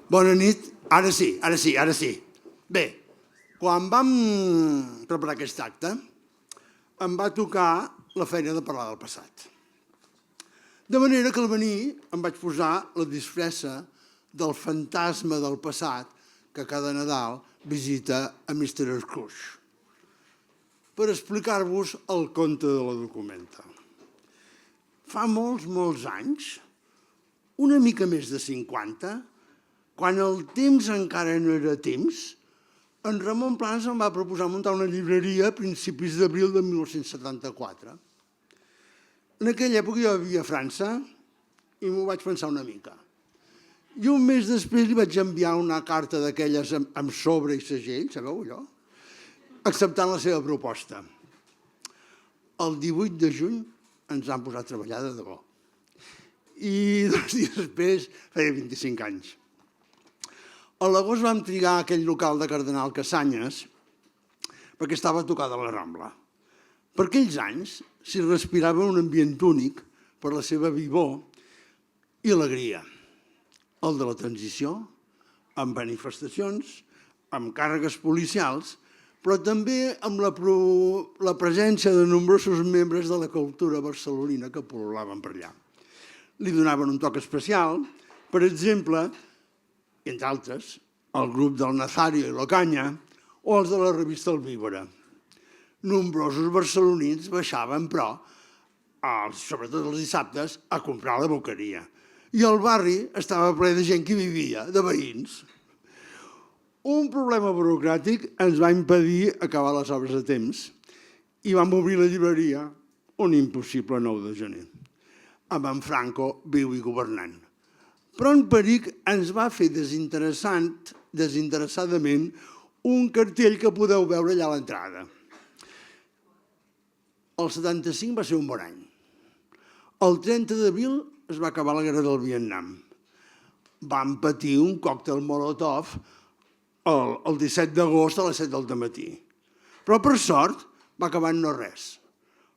Bona nit. Ara sí. Bé, quan vam preparar aquest acte, em va tocar la feina de parlar del passat. De manera que al venir em vaig posar la disfressa del fantasma del passat que cada Nadal visita a Mr. Scrooge per explicar-vos el conte de la documenta. Fa molts anys, una mica més de 50, quan el temps encara no era temps, en Ramon Plans em va proposar muntar una llibreria a principis d'abril de 1974. En aquella època jo vivia a França i m'ho vaig pensar una mica. I un mes després li vaig enviar una carta d'aquelles amb sobre i segell, sabeu allò? Acceptant la seva proposta. El 18 de juny ens han posat a treballar de debò. I 2 dies després feia 25 anys. A l'agost vam trigar aquell local de Cardenal Cassanyes perquè estava tocada a la Rambla. Per aquells anys s'hi respirava un ambient únic per la seva vivor i alegria. El de la transició, amb manifestacions, amb càrregues policials, però també amb la presència de nombrosos membres de la cultura barcelonina que pol·lulaven per allà. Li donaven un toc especial, per exemple, entre altres, el grup del Nazario i l'Ocaña o els de la revista El Víbora. Nombrosos barcelonins baixaven, però, sobretot els dissabtes, a comprar la boqueria. I el barri estava ple de gent que hi vivia, de veïns. Un problema burocràtic ens va impedir acabar les obres a temps i vam obrir la llibreria un impossible 9 de gener, amb en Franco viu i governant. Però en Peric ens va fer desinteressadament un cartell que podeu veure allà a l'entrada. El 75 va ser un bon any. El 30 d'abril es va acabar la guerra del Vietnam. Vam patir un còctel Molotov el 17 d'agost a les 7 del matí. Però, per sort, va acabar en no res.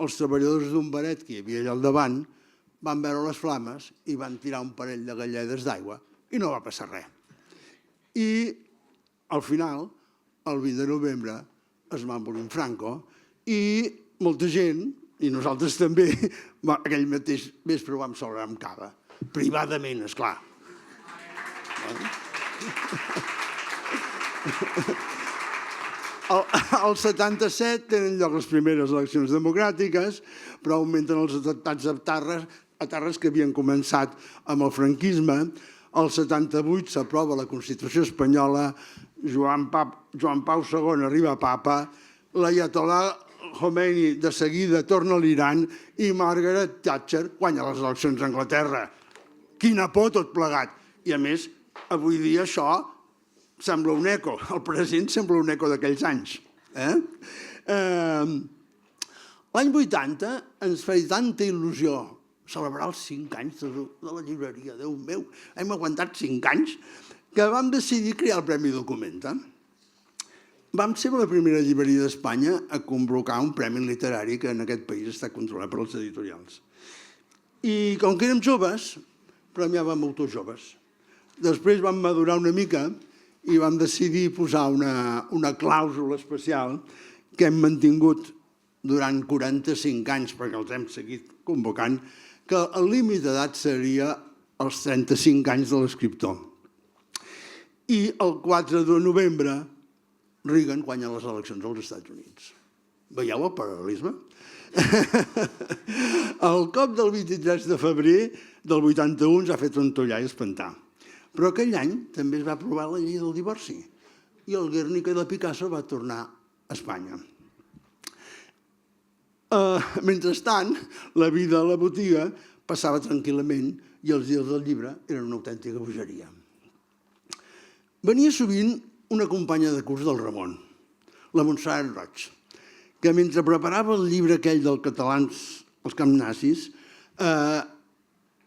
Els treballadors d'un baret que hi havia allà al davant van veure les flames i van tirar un parell de galledes d'aigua i no va passar res. I, al final, el 20 de novembre, es va morir Franco i molta gent, i nosaltres també, aquell mateix vespre ho vam celebrar amb cava. Privadament, esclar. Al 77 tenen lloc les primeres eleccions democràtiques, però augmenten els atemptats a terres que havien començat amb el franquisme. Al 78 s'aprova la Constitució espanyola, Joan Pau II arriba a papa, l'Aiatollah Khomeini de seguida torna a l'Iran i Margaret Thatcher guanya les eleccions a Anglaterra. Quina por tot plegat! I a més, avui dia això sembla un eco, el present sembla un eco d'aquells anys. L'any 80 ens feia tanta il·lusió celebrar els 5 anys de la llibreria. Déu meu, hem aguantat 5 anys, que vam decidir crear el Premi Documenta. Vam ser la primera llibreria d'Espanya a convocar un premi literari que en aquest país està controlat per els editorials. I com que érem joves, premiàvem autors joves. Després vam madurar una mica i vam decidir posar una clàusula especial que hem mantingut durant 45 anys, perquè els hem seguit convocant, que el límit d'edat seria els 35 anys de l'escriptor. I el 4 de novembre Reagan guanya les eleccions als Estats Units. Veieu el paral·lelisme? El cop del 23 de febrer del 81 ens ha fet trontollar i espantar. Però aquell any també es va aprovar la llei del divorci i el Guernica de Picasso va tornar a Espanya. Mentrestant, la vida a la botiga passava tranquil·lament i els dies del llibre eren una autèntica bogeria. Venia sovint una companya de curs del Ramon, la Montserrat Roig, que mentre preparava el llibre aquell dels catalans als camps nazis,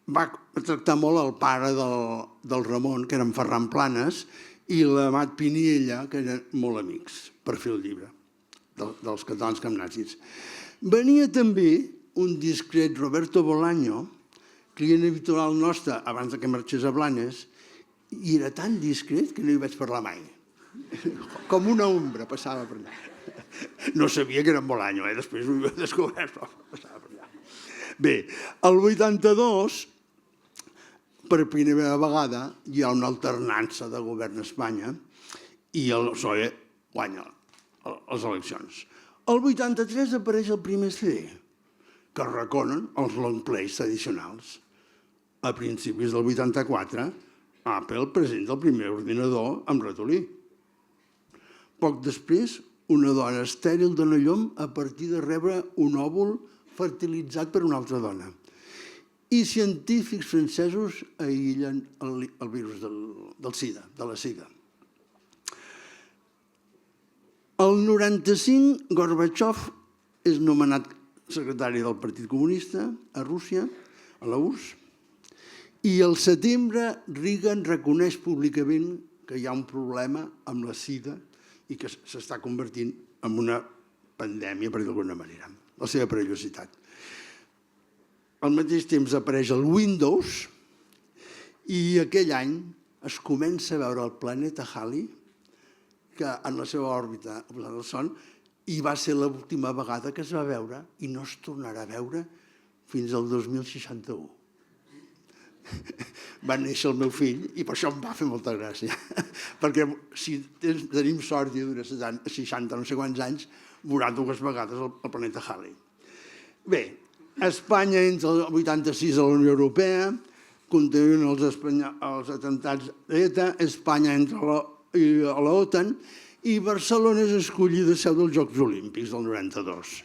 va tractar molt el pare del Ramon, que era en Ferran Planes, i l'Amat Piniella, que eren molt amics per fer el llibre dels catalans camps nazis. Venia també un discret Roberto Bolaño, client habitual nostre, abans que marxés a Blanes, i era tan discret que no hi vaig parlar mai. Com una ombra passava per allà. No sabia que era en Bolaño, després ho he descobert, però passava per allà. Bé, el 82, per primera vegada, hi ha una alternança de govern a Espanya i el PSOE guanya les eleccions. El 83 apareix el primer CD, que reconen els long plays tradicionals. A principis del 84, Apple presenta el primer ordinador amb ratolí. Poc després, una dona estèril dona llum a partir de rebre un òvul fertilitzat per una altra dona. I científics francesos aïllen el virus del SIDA, de la SIDA. El 95, Gorbachev és nomenat secretari del Partit Comunista a Rússia, a la URSS, i al setembre Reagan reconeix públicament que hi ha un problema amb la SIDA i que s'està convertint en una pandèmia, per dir d'alguna manera, la seva perillositat. Al mateix temps apareix el Windows i aquell any es comença a veure el planeta Halley, que en la seva òrbita del Sol, i va ser l'última vegada que es va veure i no es tornarà a veure fins al 2061. Va néixer el meu fill i per això em va fer molta gràcia. Perquè si tenim sort i dura 60 no sé quants anys, veurà 2 vegades el planeta Halley. Bé, Espanya entra el 86 a la Unió Europea, continuen els atemptats d'ETA, Espanya entra a l'OTAN i Barcelona és escollida seu dels Jocs Olímpics del 92.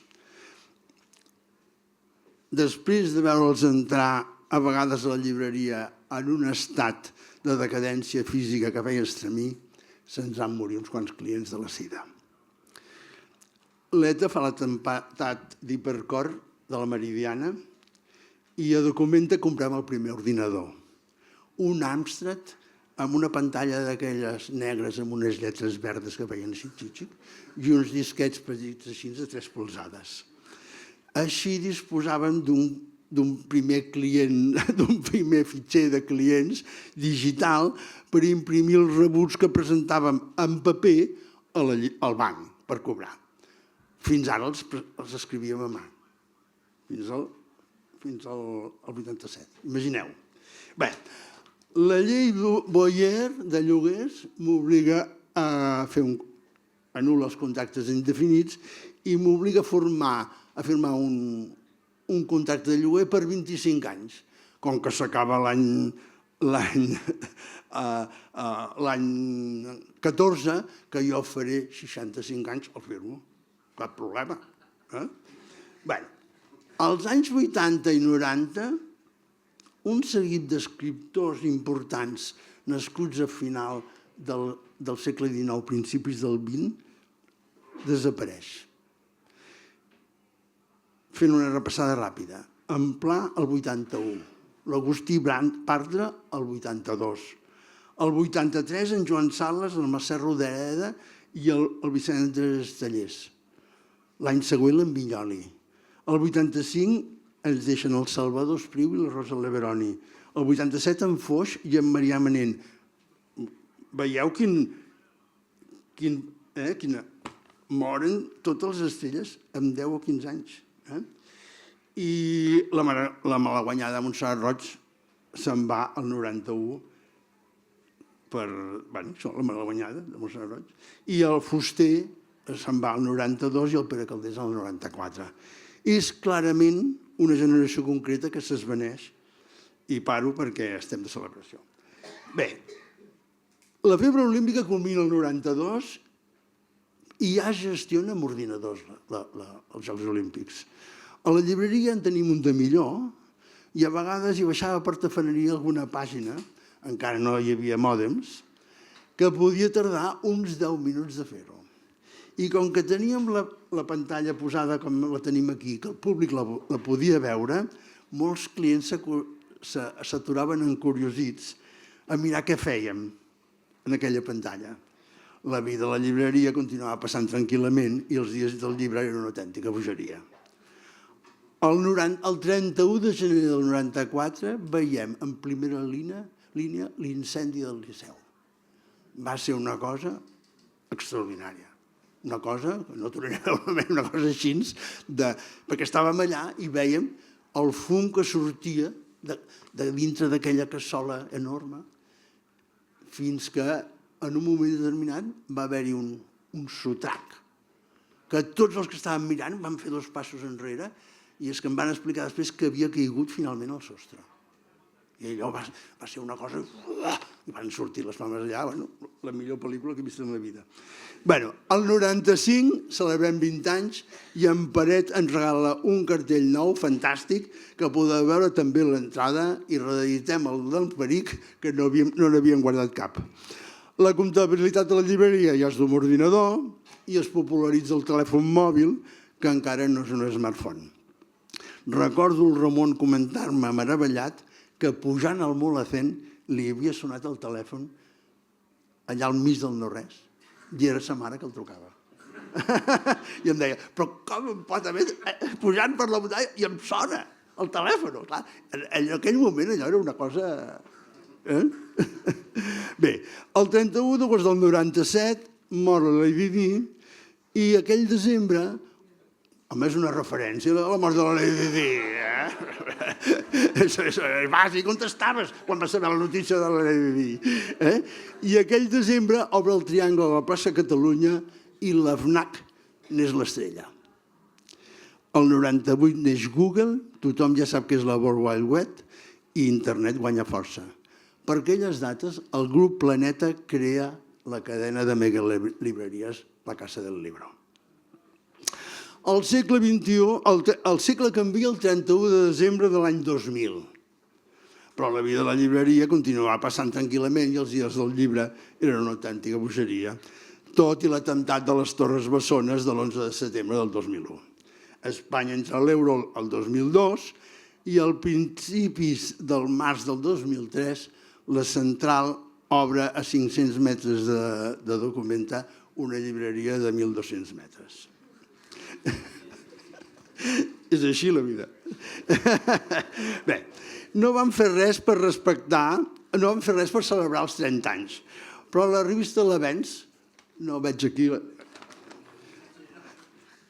Després de veure'ls entrar a vegades a la llibreria en un estat de decadència física que feia estremir, se'ns van morir uns quants clients de la SIDA. L'ETA fa l'atemptat d'Hipercor de la Meridiana i a Documenta comprem el primer ordinador. Un Amstrad amb una pantalla d'aquelles negres amb unes lletres verdes que feien així, i uns disquets petits així de 3 polzades. Així disposàvem d'un primer client, d'un primer fitxer de clients digital per imprimir els rebuts que presentàvem en paper al banc per cobrar. Fins ara els escrivíem a mà, fins al 87. Imagineu. Bé, la llei Boyer de lloguers m'obliga a anul·lar els contractes indefinits i m'obliga a firmar un contracte de lloguer per 25 anys. Com que s'acaba l'any 14, que jo faré 65 anys, el firmo. Cap problema. Bé, als anys 80 i 90, un seguit d'escriptors importants nascuts a final del segle XIX, principis del XX, desapareix. Fent una repassada ràpida. En Pla, el 81. L'Agustí Pardra, el 82. El 83, en Joan Sales, el Mercè Rodoreda i el Vicent Estellers. L'any següent, l'en Vinyoli. El 85, ens deixen el Salvador Espriu i la Rosa Leveroni. El 87 en Foix i en Marià Manent. Veieu quina... Moren totes les estrelles amb 10 o 15 anys. I la malaguanyada de Montserrat Roig se'n va al 91 per... Bé, això, la malaguanyada de Montserrat Roig. I el Fuster se'n va al 92 i el Pere Caldés al 94. És clarament una generació concreta que s'esvaneix i paro perquè estem de celebració. Bé, la febre olímpica culmina el 92 i ja gestiona amb ordinadors els Jocs Olímpics. A la llibreria en tenim un de millor i a vegades hi baixava per tafaneria alguna pàgina, encara no hi havia mòdems, que podia tardar uns 10 minuts de fer-ho. I com que teníem la pantalla posada com la tenim aquí, que el públic la podia veure, molts clients s'aturaven encuriosits a mirar què fèiem en aquella pantalla. La vida a la llibreria continuava passant tranquil·lament i els dies del llibre eren una autèntica bogeria. El 31 de gener del 94 veiem en primera línia l'incendi del Liceu. Va ser una cosa extraordinària. Una cosa, no tornaré a veure una cosa així, perquè estàvem allà i vèiem el fum que sortia de dintre d'aquella cassola enorme, fins que en un moment determinat va haver-hi un sotrac, que tots els que estàvem mirant van fer 2 passos enrere i és que em van explicar després que havia caigut finalment al sostre. I allò va ser una cosa... I van sortir les flames allà, la millor pel·lícula que he vist en la vida. El 95 celebrem 20 anys i en Paret ens regala un cartell nou, fantàstic, que podeu veure també a l'entrada i reeditem el del Peric, que no n'havíem guardat cap. La comptabilitat de la llibreria ja és d'un ordinador i es popularitza el telèfon mòbil, que encara no és un smartphone. Recordo el Ramon comentar-me meravellat que pujant al Mulhacén li havia sonat el telèfon allà al mig del no-res i era sa mare que el trucava. I em deia, però com em pot haver pujant per la muntanya i em sona el telèfon? En aquell moment allò era una cosa... Bé, el 31 d'agost del 97 mor la Lady Di i aquell desembre, a més una referència a la mort de la Lady Di, vas i contestaves quan vas saber la notícia de la Lady Di. I aquell desembre obre el Triangle a la plaça Catalunya i la FNAC n'és l'estrella. El 98 neix Google, tothom ja sap que és la World Wide Web, i internet guanya força. Per aquelles dates, el grup Planeta crea la cadena de megalibreries, la Casa del Libro. El segle canvia el 31 de desembre de l'any 2000, però la vida de la llibreria continuava passant tranquil·lament i els dies del llibre eren una autèntica bogeria, tot i l'atemptat de les Torres Bessones de l'11 de setembre del 2001. Espanya entra a l'euro el 2002 i al principis del març del 2003 la central obre a 500 metres de Documenta una llibreria de 1.200 metres. És així la vida. Bé, no vam fer res per respectar, no vam fer res per celebrar els 30 anys, però la revista L'Avenç, no veig aquí,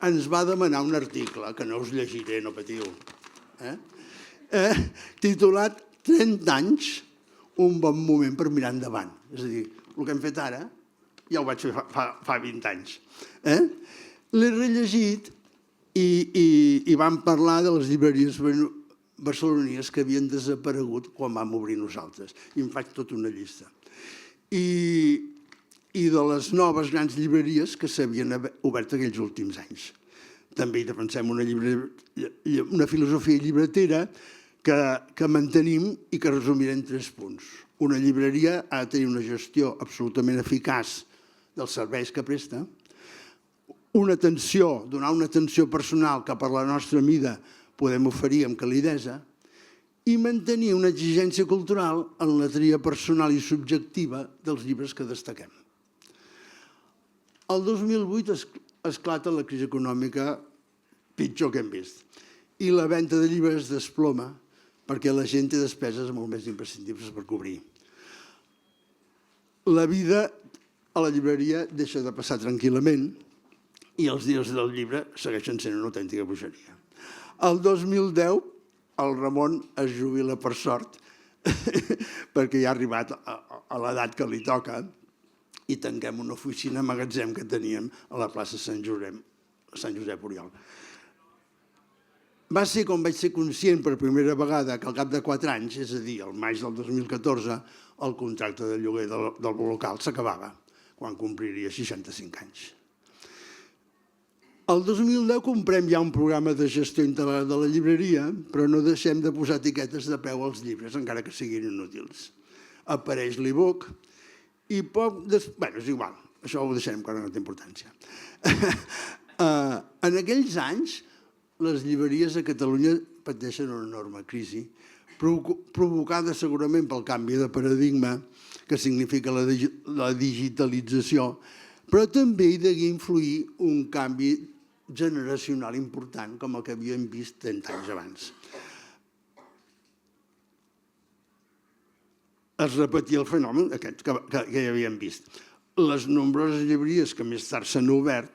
ens va demanar un article, que no us llegiré, no patiu, titulat 30 anys, un bon moment per mirar endavant. És a dir, el que hem fet ara ja ho vaig fer fa 20 anys. L'he rellegit i vam parlar de les llibreries barcelonines que havien desaparegut quan vam obrir nosaltres. I em faig tota una llista. I de les noves grans llibreries que s'havien obert aquells últims anys. També hi defensem una filosofia llibretera que mantenim i que resumiré en 3 punts. Una llibreria ha de tenir una gestió absolutament eficaç dels serveis que presta, donar una atenció personal que per la nostra mida podem oferir amb calidesa i mantenir una exigència cultural en la tria personal i subjectiva dels llibres que destaquem. El 2008 esclata la crisi econòmica pitjor que hem vist i la venda de llibres desploma perquè la gent té despeses molt més imprescindibles per cobrir. La vida a la llibreria deixa de passar tranquil·lament i els dies del llibre segueixen sent una autèntica bogeria. El 2010 el Ramon es jubila per sort perquè ja ha arribat a l'edat que li toca i tanquem una oficina magatzem que teníem a la plaça Sant Josep Oriol. Va ser com vaig ser conscient per primera vegada que al cap de 4 anys, és a dir, al maig del 2014, el contracte de lloguer del local s'acabava, quan compliria 65 anys. El 2010 comprem ja un programa de gestió integral de la llibreria, però no deixem de posar etiquetes de peu als llibres, encara que siguin inútils. Apareix l'e-book i poc... Bé, és igual, això ho deixarem quan no té importància. En aquells anys, les llibreries a Catalunya pateixen una enorme crisi, provocada segurament pel canvi de paradigma que significa la digitalització, però també hi degué influir un canvi generacional important com el que havíem vist 30 anys abans. Es repetia el fenomen aquest que ja havíem vist. Les nombroses llibreries que més tard s'han obert,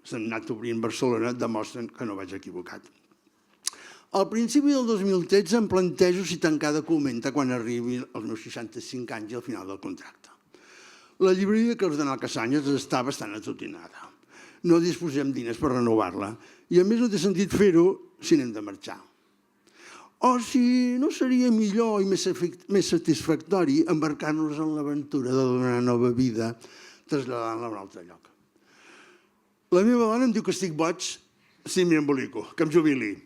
s'han anat obrint a Barcelona, demostren que no vaig equivocat. Al principi del 2013 em plantejo si tancar Documenta quan arribi als meus 65 anys i al final del contracte. La llibreria Cardenal Casañas està bastant atotinada. No disposem diners per renovar-la i a més no té sentit fer-ho si n'hem de marxar. O si no seria millor i més satisfactori embarcar-nos en l'aventura de donar nova vida traslladant-la a un altre lloc. La meva dona em diu que estic boig si m'hi embolico, que em jubili.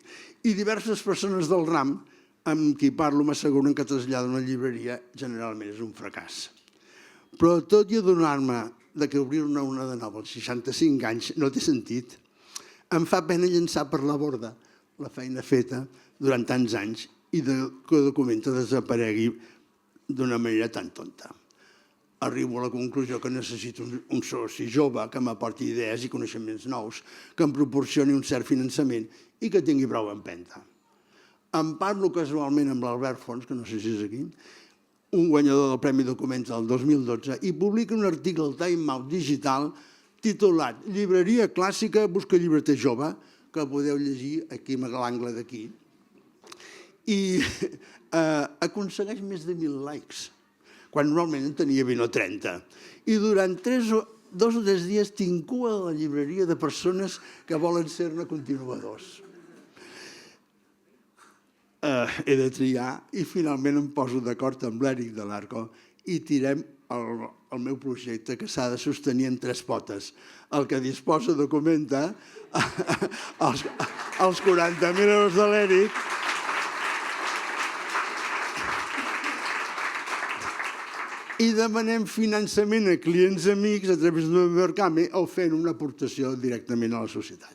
I diverses persones del ram amb qui parlo m'asseguren que traslladar una llibreria generalment és un fracàs. Però tot i adonar-me que obrir-ne una de nova als 65 anys no té sentit, em fa pena llençar per la borda la feina feta durant tants anys i que Documenta desaparegui d'una manera tan tonta. Arribo a la conclusió que necessito un soci jove que m'aporti idees i coneixements nous, que em proporcioni un cert finançament i que tingui prou empenta. Em parlo casualment amb l'Albert Fons, que no sé si és aquí, un guanyador del Premi Documenta del 2012, i publica un article al Time Out digital titulat «Llibreria clàssica busca llibreter jove», que podeu llegir aquí a l'angle d'aquí, i aconsegueix més de 1.000 likes, quan normalment en tenia 20 o 30. I durant 2 o 3 dies tinc cua a la llibreria de persones que volen ser-ne continuadors. He de triar i finalment em poso d'acord amb l'Eric de l'Arco i tirem el meu projecte que s'ha de sostenir en 3 potes. El que disposa Documenta, els 40.000 euros de l'Eric, i demanem finançament a clients amics a través d'un Mercame o fent una aportació directament a la societat.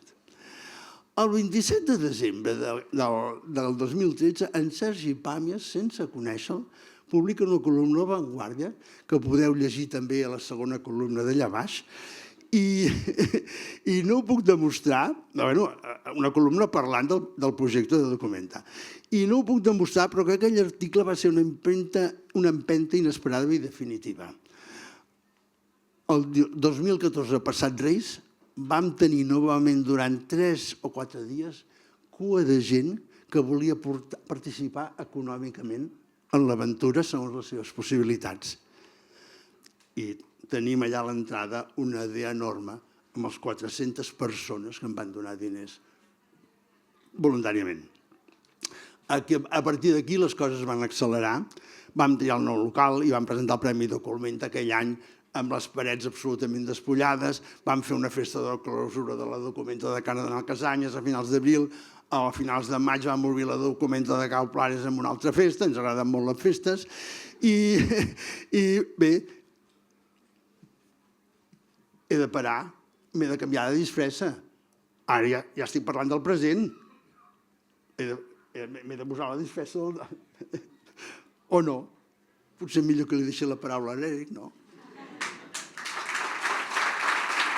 El 27 de desembre del 2013, en Sergi Pàmies, sense conèixer-lo, publica una columna a Vanguardia, que podeu llegir també a la segona columna d'allà baix, i no ho puc demostrar, una columna parlant del projecte de Documenta, i no ho puc demostrar, però que aquell article va ser una empenta inesperada i definitiva. El 2014, passat Reis, vam tenir novament durant 3 o 4 dies cua de gent que volia participar econòmicament en l'aventura segons les seves possibilitats. I tenim allà a l'entrada una idea enorme amb les 400 persones que em van donar diners voluntàriament. A partir d'aquí les coses van accelerar, vam triar el nou local i vam presentar el Premi Documenta aquell any amb les parets absolutament despullades, vam fer una festa de clausura de la Documenta de Cardenal Casañas a finals d'abril, a finals de maig vam obrir la Documenta de Cau Plares amb una altra festa, ens agraden molt les festes, i bé, he de parar, m'he de canviar de disfressa. Ara ja estic parlant del present. M'he de posar la disfressa o no? Potser millor que li deixi la paraula a l'Eric, no?